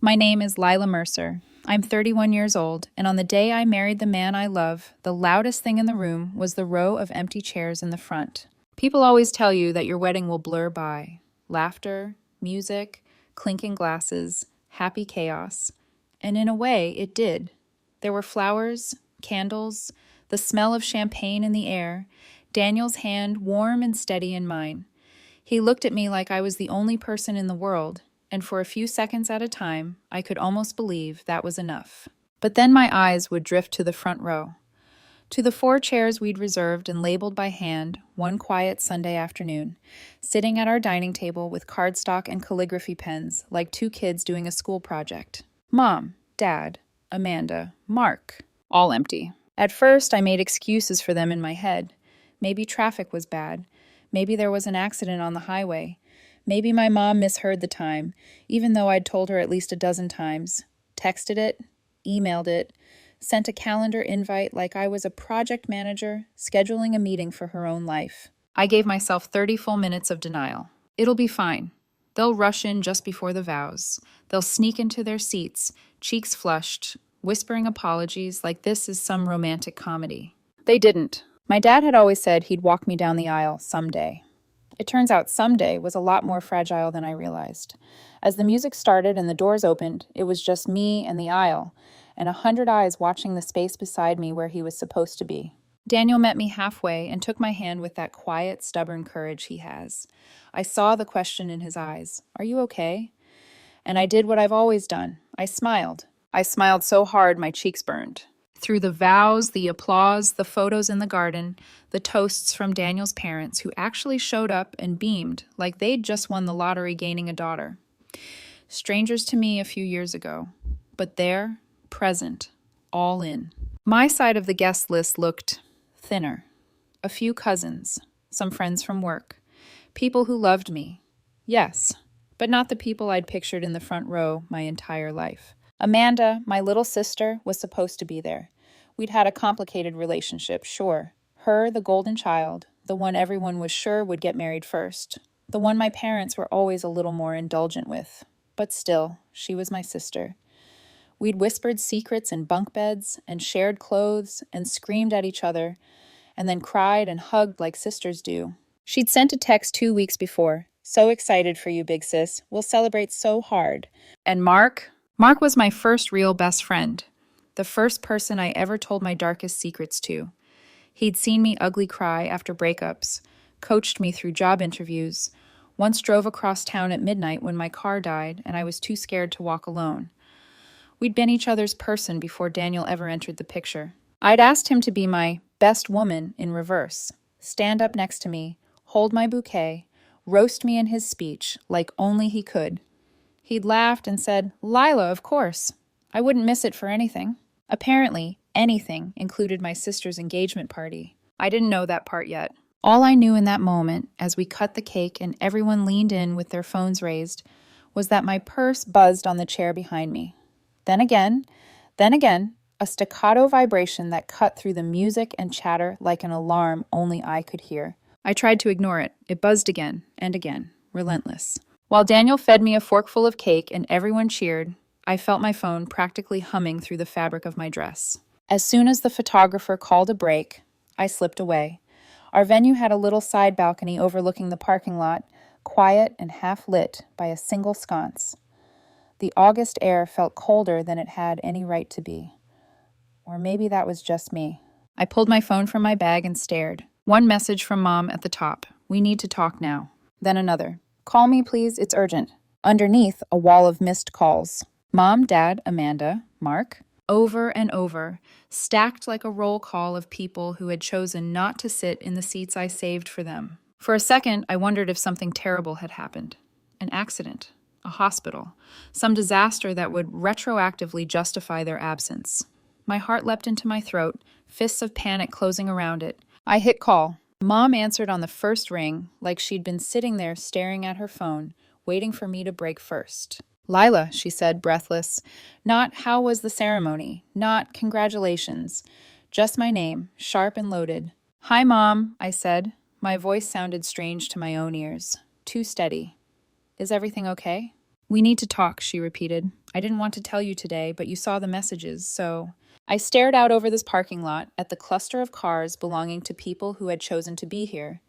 My name is Lila Mercer. I'm 31 years old, and on the day I married the man I love, the loudest thing in the room was the row of empty chairs in the front. People always tell you that your wedding will blur by. Laughter, music, clinking glasses, happy chaos. And in a way, it did. There were flowers, candles, the smell of champagne in the air, Daniel's hand warm and steady in mine. He looked at me like I was the only person in the world, and for a few seconds at a time, I could almost believe that was enough. But then my eyes would drift to the front row, to the 4 chairs we'd reserved and labeled by hand one quiet Sunday afternoon, sitting at our dining table with cardstock and calligraphy pens like 2 kids doing a school project. Mom, Dad, Amanda, Mark, all empty. At first, I made excuses for them in my head. Maybe traffic was bad. Maybe there was an accident on the highway. Maybe my mom misheard the time, even though I'd told her at least a dozen times. Texted it, emailed it, sent a calendar invite like I was a project manager scheduling a meeting for her own life. I gave myself 30 full minutes of denial. It'll be fine. They'll rush in just before the vows. They'll sneak into their seats, cheeks flushed, whispering apologies like this is some romantic comedy. They didn't. My dad had always said he'd walk me down the aisle someday. It turns out someday was a lot more fragile than I realized. As the music started and the doors opened, it was just me and the aisle, and 100 eyes watching the space beside me where he was supposed to be. Daniel met me halfway and took my hand with that quiet, stubborn courage he has. I saw the question in his eyes. Are you okay? And I did what I've always done. I smiled. I smiled so hard my cheeks burned. Through the vows, the applause, the photos in the garden, the toasts from Daniel's parents who actually showed up and beamed like they'd just won the lottery gaining a daughter. Strangers to me a few years ago, but there, present, all in. My side of the guest list looked thinner. A few cousins, some friends from work, people who loved me. Yes, but not the people I'd pictured in the front row my entire life. Amanda, my little sister, was supposed to be there. We'd had a complicated relationship, sure. Her, the golden child, the one everyone was sure would get married first, the one my parents were always a little more indulgent with. But still, she was my sister. We'd whispered secrets in bunk beds and shared clothes and screamed at each other and then cried and hugged like sisters do. She'd sent a text 2 weeks before. So excited for you, big sis. We'll celebrate so hard. And Mark was my first real best friend, the first person I ever told my darkest secrets to. He'd seen me ugly cry after breakups, coached me through job interviews, once drove across town at midnight when my car died and I was too scared to walk alone. We'd been each other's person before Daniel ever entered the picture. I'd asked him to be my best woman in reverse, stand up next to me, hold my bouquet, roast me in his speech like only he could. He'd laughed and said, Lila, of course. I wouldn't miss it for anything. Apparently, anything included my sister's engagement party. I didn't know that part yet. All I knew in that moment, as we cut the cake and everyone leaned in with their phones raised, was that my purse buzzed on the chair behind me. Then again, a staccato vibration that cut through the music and chatter like an alarm only I could hear. I tried to ignore it. It buzzed again and again, relentless. While Daniel fed me a forkful of cake and everyone cheered, I felt my phone practically humming through the fabric of my dress. As soon as the photographer called a break, I slipped away. Our venue had a little side balcony overlooking the parking lot, quiet and half lit by a single sconce. The August air felt colder than it had any right to be. Or maybe that was just me. I pulled my phone from my bag and stared. One message from Mom at the top. We need to talk now. Then another. Call me, please. It's urgent. Underneath, a wall of missed calls. Mom, Dad, Amanda, Mark. Over and over, stacked like a roll call of people who had chosen not to sit in the seats I saved for them. For a second, I wondered if something terrible had happened. An accident. A hospital. Some disaster that would retroactively justify their absence. My heart leapt into my throat, fists of panic closing around it. I hit call. Mom answered on the first ring, like she'd been sitting there staring at her phone, waiting for me to break first. Lila, she said, breathless. Not how was the ceremony, not congratulations. Just my name, sharp and loaded. Hi, Mom, I said. My voice sounded strange to my own ears. Too steady. Is everything okay? We need to talk, she repeated. I didn't want to tell you today, but you saw the messages, so. I stared out over this parking lot at the cluster of cars belonging to people who had chosen to be here.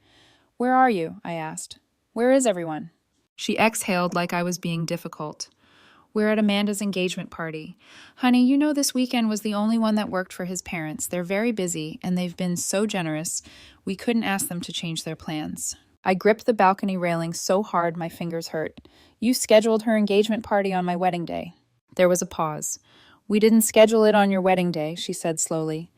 Where are you? I asked. Where is everyone? She exhaled like I was being difficult. We're at Amanda's engagement party. Honey, you know this weekend was the only one that worked for his parents. They're very busy, and they've been so generous, we couldn't ask them to change their plans. I gripped the balcony railing so hard my fingers hurt. You scheduled her engagement party on my wedding day. There was a pause. We didn't schedule it on your wedding day, she said slowly.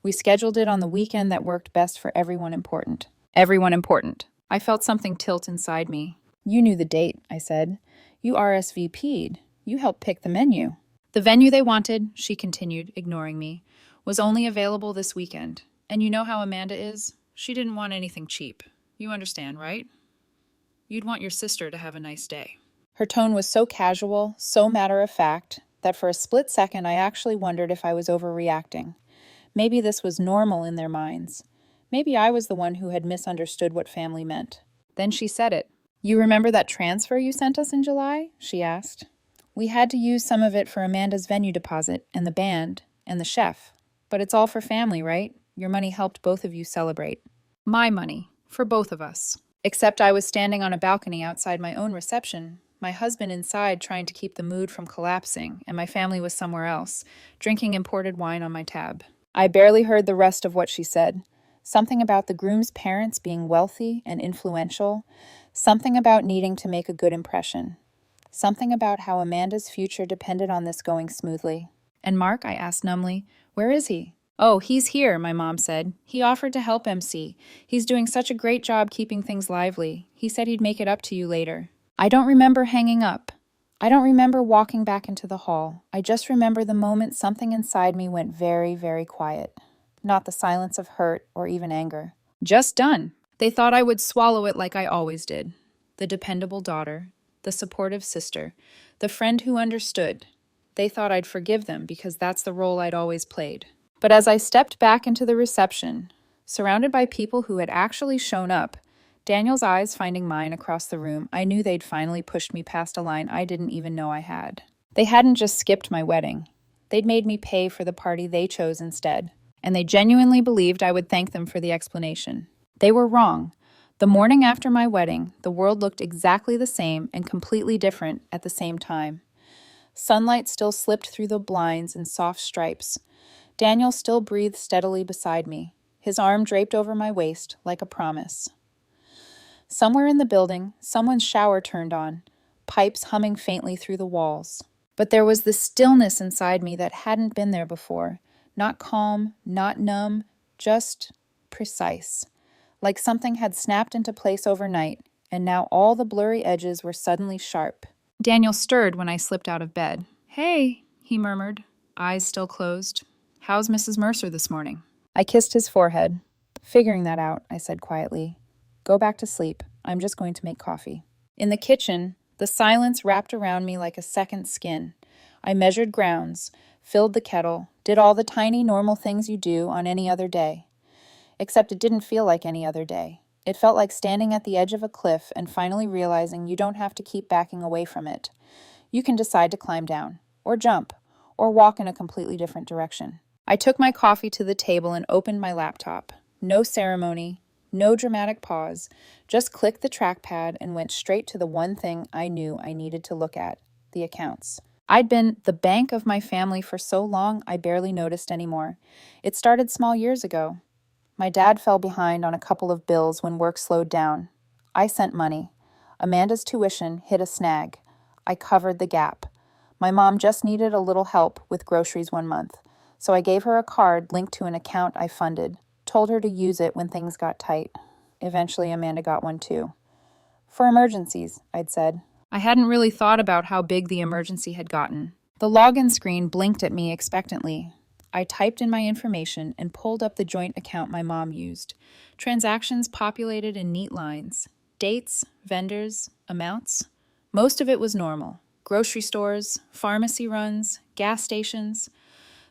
We scheduled it on the weekend that worked best for everyone important. Everyone important. I felt something tilt inside me. You knew the date, I said. You RSVP'd. You helped pick the menu. The venue they wanted, she continued, ignoring me, was only available this weekend. And you know how Amanda is? She didn't want anything cheap. You understand, right? You'd want your sister to have a nice day. Her tone was so casual, so matter-of-fact, that for a split second I actually wondered if I was overreacting. Maybe this was normal in their minds. Maybe I was the one who had misunderstood what family meant. Then she said it. You remember that transfer you sent us in July? She asked. We had to use some of it for Amanda's venue deposit, and the band, and the chef. But it's all for family, right? Your money helped both of you celebrate. My money, for both of us. Except I was standing on a balcony outside my own reception, my husband inside trying to keep the mood from collapsing, and my family was somewhere else, drinking imported wine on my tab. I barely heard the rest of what she said. Something about the groom's parents being wealthy and influential, something about needing to make a good impression. Something about how Amanda's future depended on this going smoothly. And Mark, I asked numbly, where is he? Oh, he's here, my mom said. He offered to help MC. He's doing such a great job keeping things lively. He said he'd make it up to you later. I don't remember hanging up. I don't remember walking back into the hall. I just remember the moment something inside me went very, very quiet. Not the silence of hurt or even anger. Just done. They thought I would swallow it like I always did. The dependable daughter, the supportive sister, the friend who understood. They thought I'd forgive them because that's the role I'd always played. But as I stepped back into the reception, surrounded by people who had actually shown up, Daniel's eyes finding mine across the room, I knew they'd finally pushed me past a line I didn't even know I had. They hadn't just skipped my wedding. They'd made me pay for the party they chose instead. And they genuinely believed I would thank them for the explanation. They were wrong. The morning after my wedding, the world looked exactly the same and completely different at the same time. Sunlight still slipped through the blinds in soft stripes. Daniel still breathed steadily beside me, his arm draped over my waist like a promise. Somewhere in the building, someone's shower turned on, pipes humming faintly through the walls. But there was this stillness inside me that hadn't been there before. Not calm, not numb, just precise. Like something had snapped into place overnight, and now all the blurry edges were suddenly sharp. Daniel stirred when I slipped out of bed. Hey, he murmured, eyes still closed. How's Mrs. Mercer this morning? I kissed his forehead. Figuring that out, I said quietly. Go back to sleep. I'm just going to make coffee. In the kitchen, the silence wrapped around me like a second skin. I measured grounds, filled the kettle, did all the tiny normal things you do on any other day. Except it didn't feel like any other day. It felt like standing at the edge of a cliff and finally realizing you don't have to keep backing away from it. You can decide to climb down, or jump, or walk in a completely different direction. I took my coffee to the table and opened my laptop. No ceremony, no dramatic pause, just clicked the trackpad and went straight to the one thing I knew I needed to look at, the accounts. I'd been the bank of my family for so long I barely noticed anymore. It started small years ago. My dad fell behind on a couple of bills when work slowed down. I sent money. Amanda's tuition hit a snag. I covered the gap. My mom just needed a little help with groceries one month, so I gave her a card linked to an account I funded, told her to use it when things got tight. Eventually, Amanda got one too. For emergencies, I'd said. I hadn't really thought about how big the emergency had gotten. The login screen blinked at me expectantly. I typed in my information and pulled up the joint account my mom used. Transactions populated in neat lines. Dates, vendors, amounts. Most of it was normal. Grocery stores, pharmacy runs, gas stations.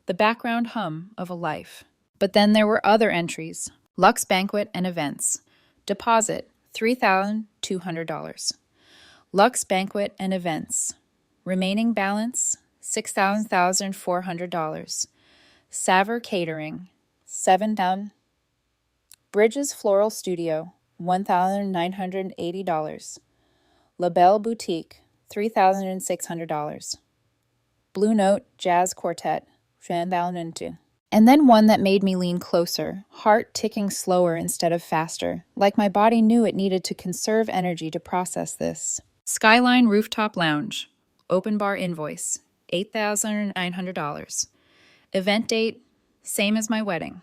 The background hum of a life. But then there were other entries. Lux Banquet and Events. Deposit, $3,200. Lux Banquet and Events. Remaining balance, $6,400. Savor Catering, $7,000. Bridges Floral Studio, $1,980. La Belle Boutique, $3,600. Blue Note Jazz Quartet, $10,000. And then one that made me lean closer, heart ticking slower instead of faster, like my body knew it needed to conserve energy to process this. Skyline Rooftop Lounge, open bar invoice, $8,900. Event date, same as my wedding.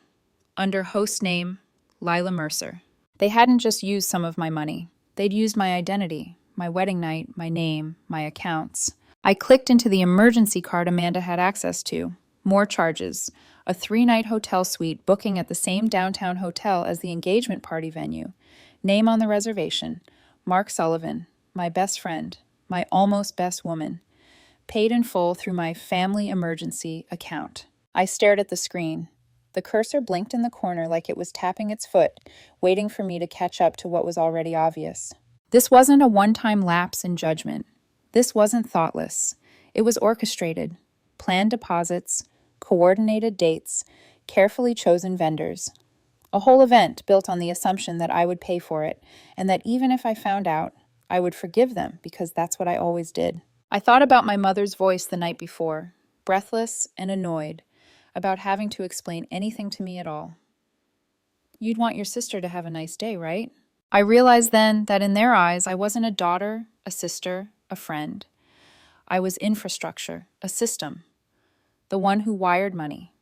Under host name, Lila Mercer. They hadn't just used some of my money. They'd used my identity, my wedding night, my name, my accounts. I clicked into the emergency card Amanda had access to. More charges. A 3-night hotel suite booking at the same downtown hotel as the engagement party venue. Name on the reservation, Mark Sullivan, my best friend, my almost best woman. Paid in full through my family emergency account. I stared at the screen. The cursor blinked in the corner like it was tapping its foot, waiting for me to catch up to what was already obvious. This wasn't a one-time lapse in judgment. This wasn't thoughtless. It was orchestrated. Planned deposits, coordinated dates, carefully chosen vendors. A whole event built on the assumption that I would pay for it, and that even if I found out, I would forgive them because that's what I always did. I thought about my mother's voice the night before, breathless and annoyed, about having to explain anything to me at all. You'd want your sister to have a nice day, right? I realized then that in their eyes, I wasn't a daughter, a sister, a friend. I was infrastructure, a system. The one who wired money,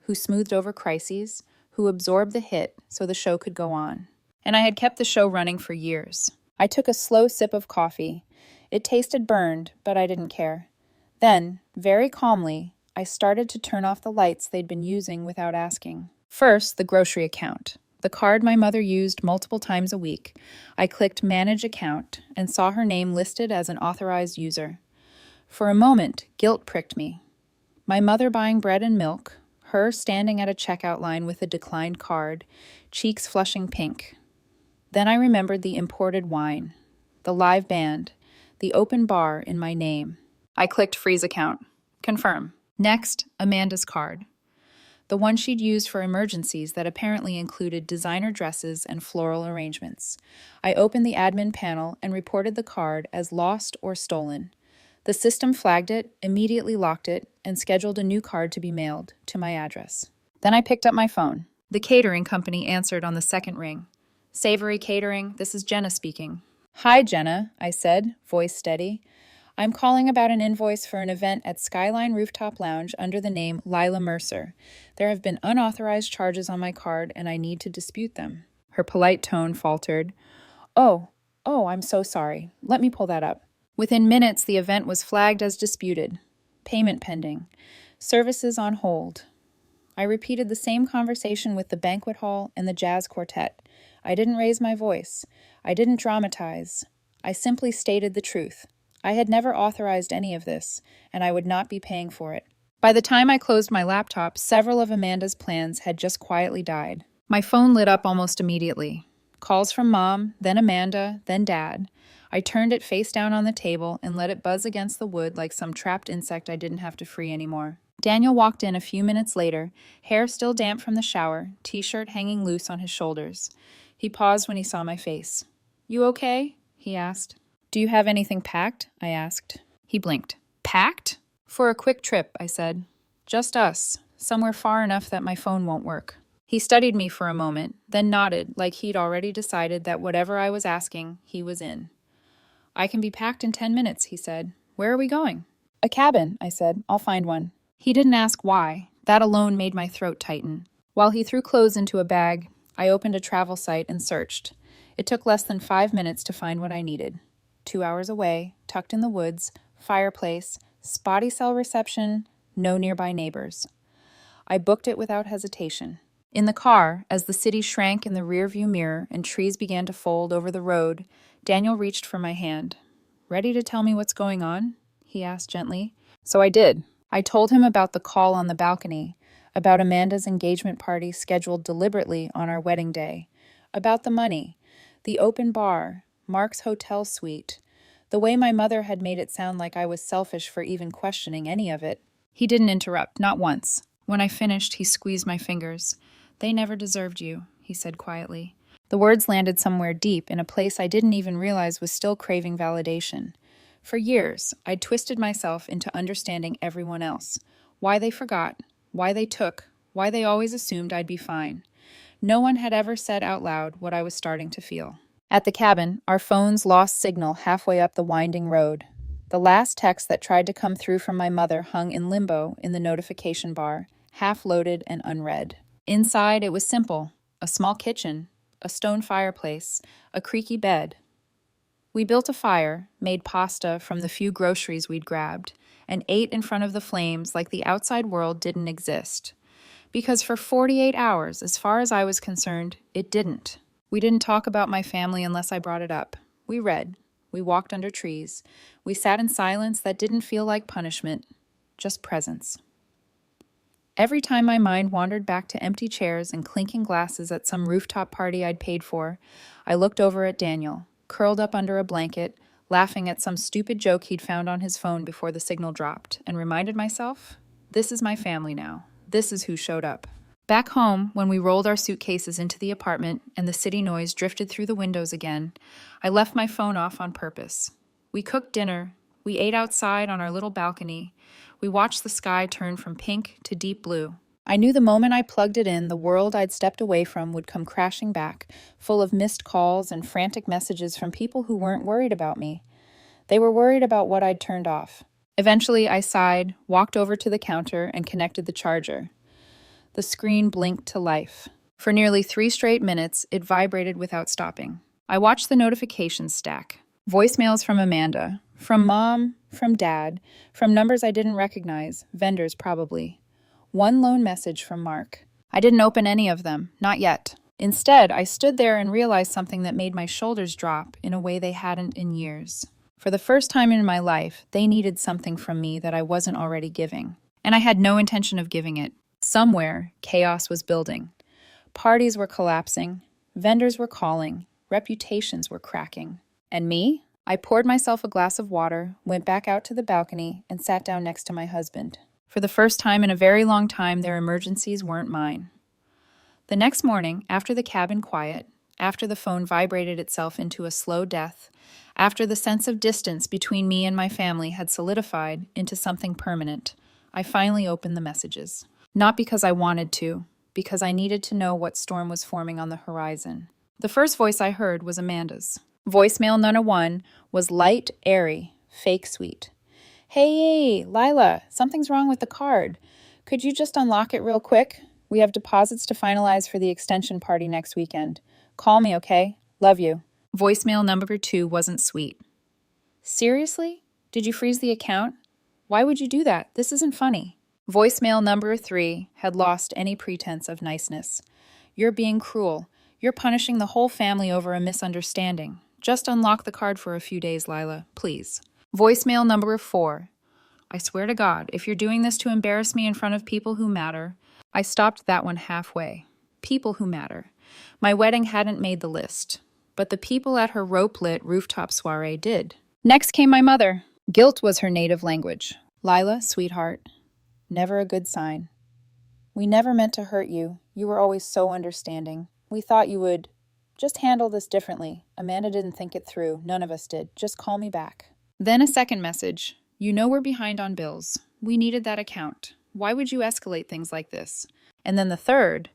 who smoothed over crises, who absorbed the hit so the show could go on. And I had kept the show running for years. I took a slow sip of coffee. It tasted burned, but I didn't care. Then, very calmly, I started to turn off the lights they'd been using without asking. First, the grocery account, the card my mother used multiple times a week. I clicked Manage Account and saw her name listed as an authorized user. For a moment, guilt pricked me. My mother buying bread and milk, her standing at a checkout line with a declined card, cheeks flushing pink. Then I remembered the imported wine, the live band, the open bar in my name. I clicked Freeze Account. Confirm. Next, Amanda's card. The one she'd used for emergencies that apparently included designer dresses and floral arrangements. I opened the admin panel and reported the card as lost or stolen. The system flagged it, immediately locked it, and scheduled a new card to be mailed to my address. Then I picked up my phone. The catering company answered on the second ring. Savory Catering, this is Jenna speaking. Hi, Jenna, I said, voice steady. I'm calling about an invoice for an event at Skyline Rooftop Lounge under the name Lila Mercer. There have been unauthorized charges on my card, and I need to dispute them. Her polite tone faltered. Oh, I'm so sorry. Let me pull that up. Within minutes, the event was flagged as disputed. Payment pending. Services on hold. I repeated the same conversation with the banquet hall and the jazz quartet. I didn't raise my voice. I didn't dramatize. I simply stated the truth. I had never authorized any of this, and I would not be paying for it. By the time I closed my laptop, several of Amanda's plans had just quietly died. My phone lit up almost immediately. Calls from Mom, then Amanda, then Dad. I turned it face down on the table and let it buzz against the wood like some trapped insect I didn't have to free anymore. Daniel walked in a few minutes later, hair still damp from the shower, t-shirt hanging loose on his shoulders. He paused when he saw my face. You okay? He asked. Do you have anything packed? I asked. He blinked. Packed? For a quick trip, I said. Just us, somewhere far enough that my phone won't work. He studied me for a moment, then nodded like he'd already decided that whatever I was asking, he was in. I can be packed in 10 minutes, he said. Where are we going? A cabin, I said. I'll find one. He didn't ask why. That alone made my throat tighten. While he threw clothes into a bag, I opened a travel site and searched. It took less than 5 minutes to find what I needed. 2 hours away, tucked in the woods, fireplace, spotty cell reception, no nearby neighbors. I booked it without hesitation. In the car, as the city shrank in the rearview mirror and trees began to fold over the road, Daniel reached for my hand. Ready to tell me what's going on? He asked gently. So I did. I told him about the call on the balcony, about Amanda's engagement party scheduled deliberately on our wedding day, about the money, the open bar, Mark's hotel suite, The way my mother had made it sound like I was selfish for even questioning any of it. He didn't interrupt, not once. When I finished, he squeezed my fingers. "They never deserved you," he said quietly. The words landed somewhere deep, in a place I didn't even realize was still craving validation. For years, I'd twisted myself into understanding everyone else. Why they forgot, why they took, why they always assumed I'd be fine. No one had ever said out loud what I was starting to feel. At the cabin, our phones lost signal halfway up the winding road. The last text that tried to come through from my mother hung in limbo in the notification bar, half-loaded and unread. Inside, it was simple: a small kitchen, a stone fireplace, a creaky bed. We built a fire, made pasta from the few groceries we'd grabbed, and ate in front of the flames like the outside world didn't exist. Because for 48 hours, as far as I was concerned, it didn't. We didn't talk about my family unless I brought it up. We read. We walked under trees. We sat in silence that didn't feel like punishment, just presence. Every time my mind wandered back to empty chairs and clinking glasses at some rooftop party I'd paid for, I looked over at Daniel, curled up under a blanket, laughing at some stupid joke he'd found on his phone before the signal dropped, and reminded myself, this is my family now. This is who showed up. Back home, when we rolled our suitcases into the apartment and the city noise drifted through the windows again, I left my phone off on purpose. We cooked dinner. We ate outside on our little balcony. We watched the sky turn from pink to deep blue. I knew the moment I plugged it in, the world I'd stepped away from would come crashing back, full of missed calls and frantic messages from people who weren't worried about me. They were worried about what I'd turned off. Eventually, I sighed, walked over to the counter, and connected the charger. The screen blinked to life. For nearly 3 straight minutes, it vibrated without stopping. I watched the notifications stack. Voicemails from Amanda, from Mom, from Dad, from numbers I didn't recognize, vendors probably. One lone message from Mark. I didn't open any of them, not yet. Instead, I stood there and realized something that made my shoulders drop in a way they hadn't in years. For the first time in my life, they needed something from me that I wasn't already giving. And I had no intention of giving it. Somewhere, chaos was building. Parties were collapsing. Vendors were calling. Reputations were cracking. And me? I poured myself a glass of water, went back out to the balcony, and sat down next to my husband. For the first time in a very long time, their emergencies weren't mine. The next morning, after the cabin quiet, after the phone vibrated itself into a slow death, after the sense of distance between me and my family had solidified into something permanent, I finally opened the messages. Not because I wanted to, because I needed to know what storm was forming on the horizon. The first voice I heard was Amanda's. Voicemail number 1 was light, airy, fake sweet. Hey, Lila, something's wrong with the card. Could you just unlock it real quick? We have deposits to finalize for the extension party next weekend. Call me, okay? Love you. Voicemail number 2 wasn't sweet. Seriously? Did you freeze the account? Why would you do that? This isn't funny. Voicemail number 3 had lost any pretense of niceness. You're being cruel. You're punishing the whole family over a misunderstanding. Just unlock the card for a few days, Lila, please. Voicemail number 4. I swear to God, if you're doing this to embarrass me in front of people who matter. I stopped that one halfway. People who matter. My wedding hadn't made the list, but the people at her rope-lit rooftop soiree did. Next came my mother. Guilt was her native language. Lila, sweetheart, never a good sign. We never meant to hurt you. You were always so understanding. We thought you would just handle this differently. Amanda didn't think it through. None of us did. Just call me back. Then a second message. You know we're behind on bills. We needed that account. Why would you escalate things like this? And then the third.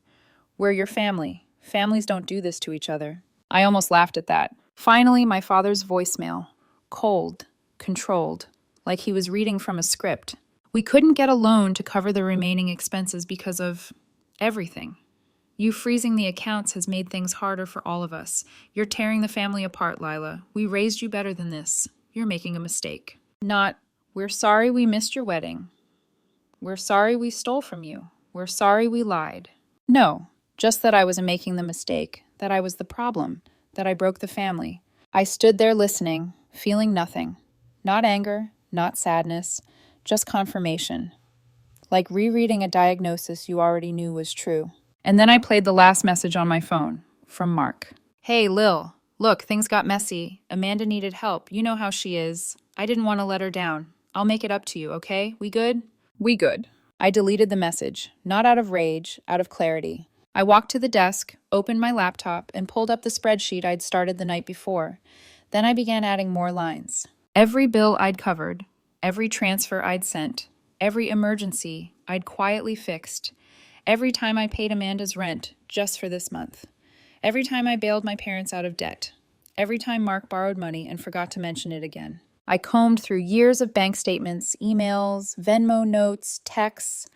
We're your family. Families don't do this to each other. I almost laughed at that. Finally, my father's voicemail. Cold. Controlled. Like he was reading from a script. We couldn't get a loan to cover the remaining expenses because of everything. You freezing the accounts has made things harder for all of us. You're tearing the family apart, Lila. We raised you better than this. You're making a mistake. Not, we're sorry we missed your wedding. We're sorry we stole from you. We're sorry we lied. No, just that I was making the mistake, that I was the problem, that I broke the family. I stood there listening, feeling nothing. Not anger, not sadness, just confirmation. Like rereading a diagnosis you already knew was true. And then I played the last message on my phone, from Mark. Hey, Lil, Look, things got messy. Amanda needed help. You know how she is. I didn't want to let her down. I'll make it up to you, okay? We good? We good. I deleted the message, not out of rage, out of clarity. I walked to the desk, opened my laptop, and pulled up the spreadsheet I'd started the night before. Then I began adding more lines. Every bill I'd covered, every transfer I'd sent, every emergency I'd quietly fixed, every time I paid Amanda's rent just for this month, every time I bailed my parents out of debt, every time Mark borrowed money and forgot to mention it again. I combed through years of bank statements, emails, Venmo notes, texts,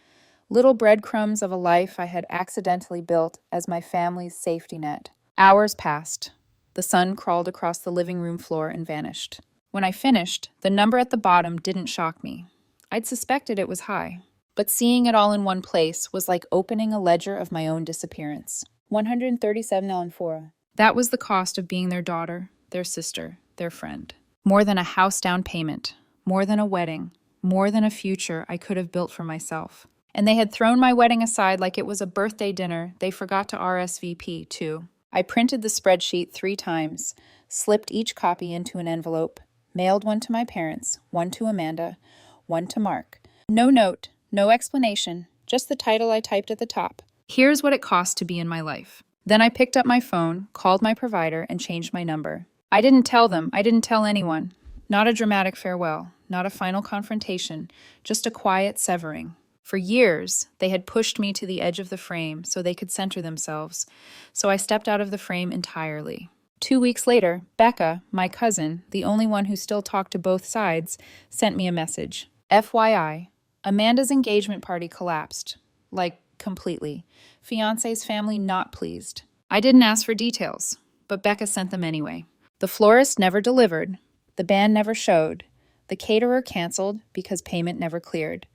little breadcrumbs of a life I had accidentally built as my family's safety net. Hours passed. The sun crawled across the living room floor and vanished. When I finished, the number at the bottom didn't shock me. I'd suspected it was high, but seeing it all in one place was like opening a ledger of my own disappearance. $137.04. That was the cost of being their daughter, their sister, their friend. More than a house down payment, more than a wedding, more than a future I could have built for myself. And they had thrown my wedding aside like it was a birthday dinner they forgot to RSVP, too. I printed the spreadsheet 3 times, slipped each copy into an envelope, mailed one to my parents, one to Amanda, one to Mark. No note, no explanation, just the title I typed at the top. Here's what it cost to be in my life. Then I picked up my phone, called my provider, and changed my number. I didn't tell them, I didn't tell anyone. Not a dramatic farewell, not a final confrontation, just a quiet severing. For years, they had pushed me to the edge of the frame so they could center themselves, so I stepped out of the frame entirely. 2 weeks later, Becca, my cousin, the only one who still talked to both sides, sent me a message. FYI, Amanda's engagement party collapsed. Like, completely. Fiancé's family not pleased. I didn't ask for details, but Becca sent them anyway. The florist never delivered. The band never showed. The caterer canceled because payment never cleared.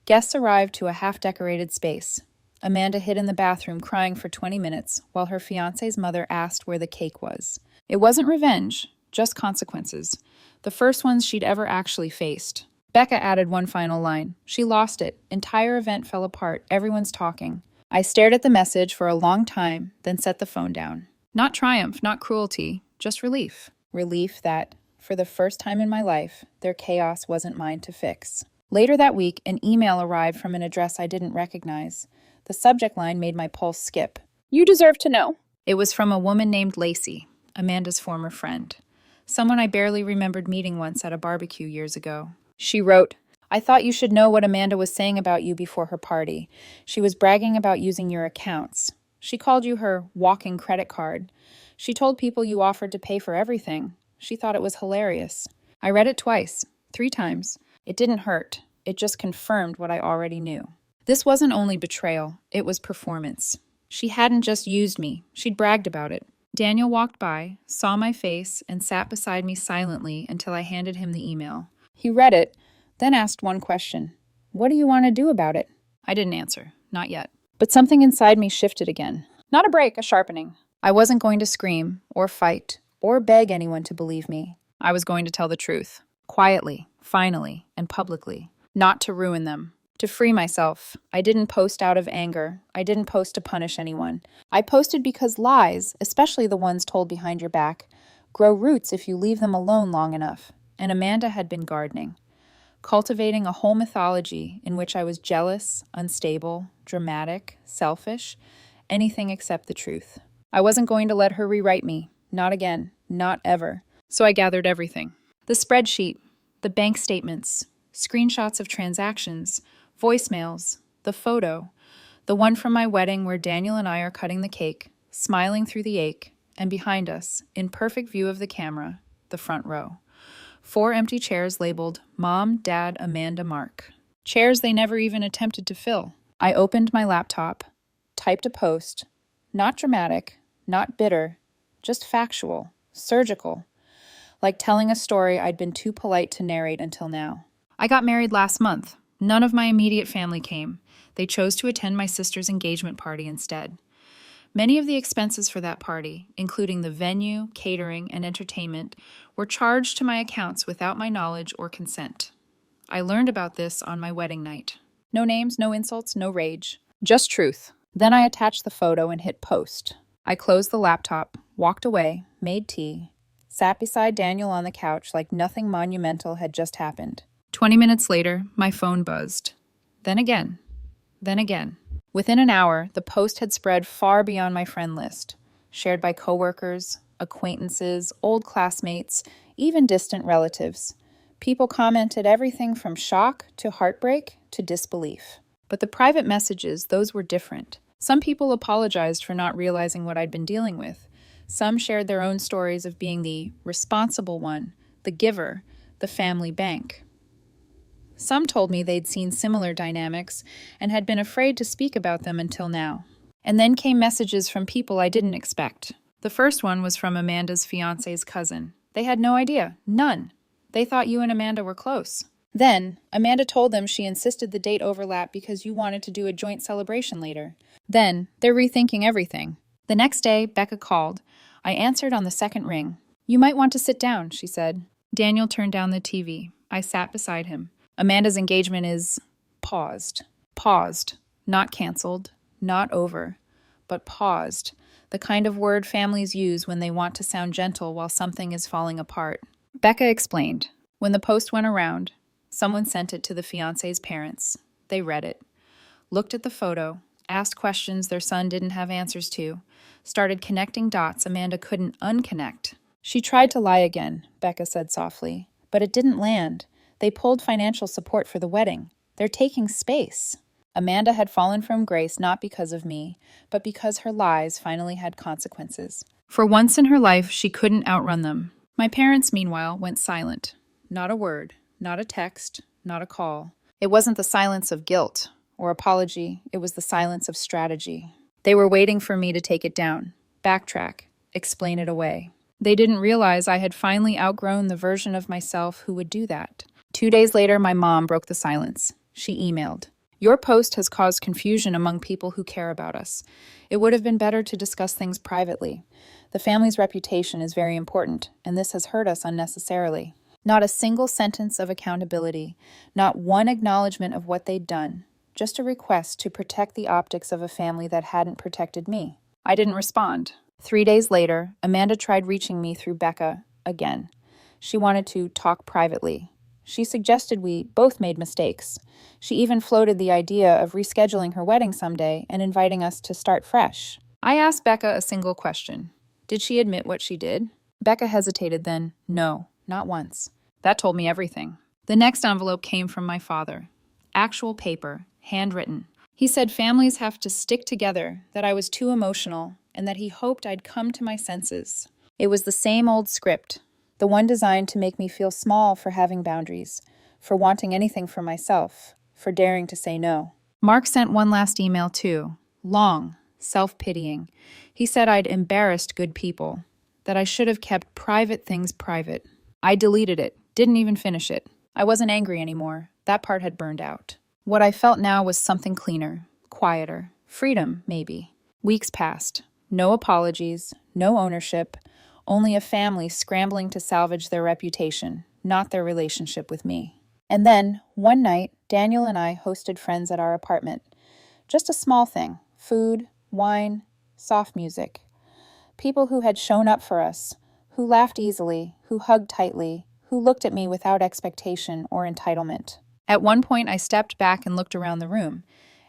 Guests arrived to a half-decorated space. Amanda hid in the bathroom crying for 20 minutes while her fiancé's mother asked where the cake was. It wasn't revenge, just consequences. The first ones she'd ever actually faced. Becca added one final line. She lost it. Entire event fell apart. Everyone's talking. I stared at the message for a long time, then set the phone down. Not triumph, not cruelty, just relief. Relief that, for the first time in my life, their chaos wasn't mine to fix. Later that week, an email arrived from an address I didn't recognize. The subject line made my pulse skip. You deserve to know. It was from a woman named Lacey, Amanda's former friend. Someone I barely remembered meeting once at a barbecue years ago. She wrote, I thought you should know what Amanda was saying about you before her party. She was bragging about using your accounts. She called you her walking credit card. She told people you offered to pay for everything. She thought it was hilarious. I read it twice, 3 times. It didn't hurt. It just confirmed what I already knew. This wasn't only betrayal, it was performance. She hadn't just used me, she'd bragged about it. Daniel walked by, saw my face, and sat beside me silently until I handed him the email. He read it, then asked one question. What do you want to do about it? I didn't answer, not yet. But something inside me shifted again. Not a break, a sharpening. I wasn't going to scream, or fight, or beg anyone to believe me. I was going to tell the truth. Quietly, finally, and publicly. Not to ruin them. To free myself. I didn't post out of anger. I didn't post to punish anyone. I posted because lies, especially the ones told behind your back, grow roots if you leave them alone long enough. And Amanda had been gardening. Cultivating a whole mythology in which I was jealous, unstable, dramatic, selfish, anything except the truth. I wasn't going to let her rewrite me. Not again. Not ever. So I gathered everything. The spreadsheet, the bank statements, screenshots of transactions, voicemails, the photo, the one from my wedding where Daniel and I are cutting the cake, smiling through the ache, and behind us, in perfect view of the camera, the front row. 4 empty chairs labeled Mom, Dad, Amanda, Mark. Chairs they never even attempted to fill. I opened my laptop, typed a post, not dramatic, not bitter, just factual, surgical, like telling a story I'd been too polite to narrate until now. I got married last month. None of my immediate family came. They chose to attend my sister's engagement party instead. Many of the expenses for that party, including the venue, catering, and entertainment, were charged to my accounts without my knowledge or consent. I learned about this on my wedding night. No names, no insults, no rage. Just truth. Then I attached the photo and hit post. I closed the laptop, walked away, made tea, sat beside Daniel on the couch like nothing monumental had just happened. 20 minutes later, my phone buzzed. Then again. Then again. Within an hour, the post had spread far beyond my friend list, shared by coworkers, acquaintances, old classmates, even distant relatives. People commented everything from shock to heartbreak to disbelief. But the private messages, those were different. Some people apologized for not realizing what I'd been dealing with. Some shared their own stories of being the responsible one, the giver, the family bank. Some told me they'd seen similar dynamics and had been afraid to speak about them until now. And then came messages from people I didn't expect. The first one was from Amanda's fiancé's cousin. They had no idea, none. They thought you and Amanda were close. Then, Amanda told them she insisted the date overlap because you wanted to do a joint celebration later. Then, they're rethinking everything. The next day, Becca called. I answered on the second ring. You might want to sit down, she said. Daniel turned down the TV. I sat beside him. Amanda's engagement is paused. Paused. Not canceled. Not over. But paused. The kind of word families use when they want to sound gentle while something is falling apart. Becca explained. When the post went around, someone sent it to the fiancé's parents. They read it, looked at the photo, asked questions their son didn't have answers to, started connecting dots Amanda couldn't unconnect. She tried to lie again, Becca said softly, but it didn't land. They pulled financial support for the wedding. They're taking space. Amanda had fallen from grace not because of me, but because her lies finally had consequences. For once in her life, she couldn't outrun them. My parents, meanwhile, went silent. Not a word, not a text, not a call. It wasn't the silence of guilt or apology, it was the silence of strategy. They were waiting for me to take it down, backtrack, explain it away. They didn't realize I had finally outgrown the version of myself who would do that. 2 days later, my mom broke the silence. She emailed, "Your post has caused confusion among people who care about us. It would have been better to discuss things privately. The family's reputation is very important, and this has hurt us unnecessarily." Not a single sentence of accountability, not one acknowledgement of what they'd done, just a request to protect the optics of a family that hadn't protected me. I didn't respond. 3 days later, Amanda tried reaching me through Becca again. She wanted to talk privately. She suggested we both made mistakes. She even floated the idea of rescheduling her wedding someday and inviting us to start fresh. I asked Becca a single question. Did she admit what she did? Becca hesitated then, no, not once. That told me everything. The next envelope came from my father. Actual paper, handwritten. He said families have to stick together, that I was too emotional, and that he hoped I'd come to my senses. It was the same old script. The one designed to make me feel small for having boundaries, for wanting anything for myself, for daring to say no. Mark sent one last email too, long, self-pitying. He said I'd embarrassed good people, that I should have kept private things private. I deleted it, didn't even finish it. I wasn't angry anymore. That part had burned out. What I felt now was something cleaner, quieter, freedom, maybe. Weeks passed. No apologies, no ownership, only a family scrambling to salvage their reputation, not their relationship with me. And then, one night, Daniel and I hosted friends at our apartment. Just a small thing, food, wine, soft music. People who had shown up for us, who laughed easily, who hugged tightly, who looked at me without expectation or entitlement. At one point, I stepped back and looked around the room.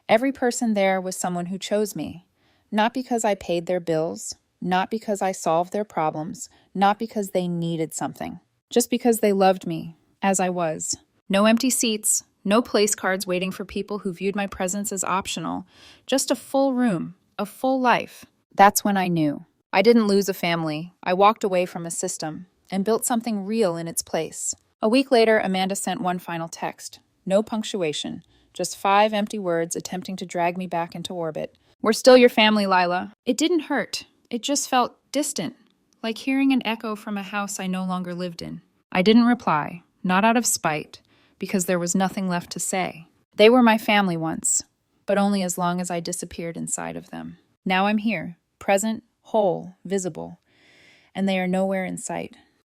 Every person there was someone who chose me, not because I paid their bills, not because I solved their problems, not because they needed something, just because they loved me, as I was. No empty seats, no place cards waiting for people who viewed my presence as optional, just a full room, a full life. That's when I knew. I didn't lose a family. I walked away from a system and built something real in its place. A week later, Amanda sent one final text. No punctuation, just 5 empty words attempting to drag me back into orbit. "We're still your family, Lila." It didn't hurt. It just felt distant, like hearing an echo from a house I no longer lived in. I didn't reply, not out of spite, because there was nothing left to say. They were my family once, but only as long as I disappeared inside of them. Now I'm here, present, whole, visible, and they are nowhere in sight.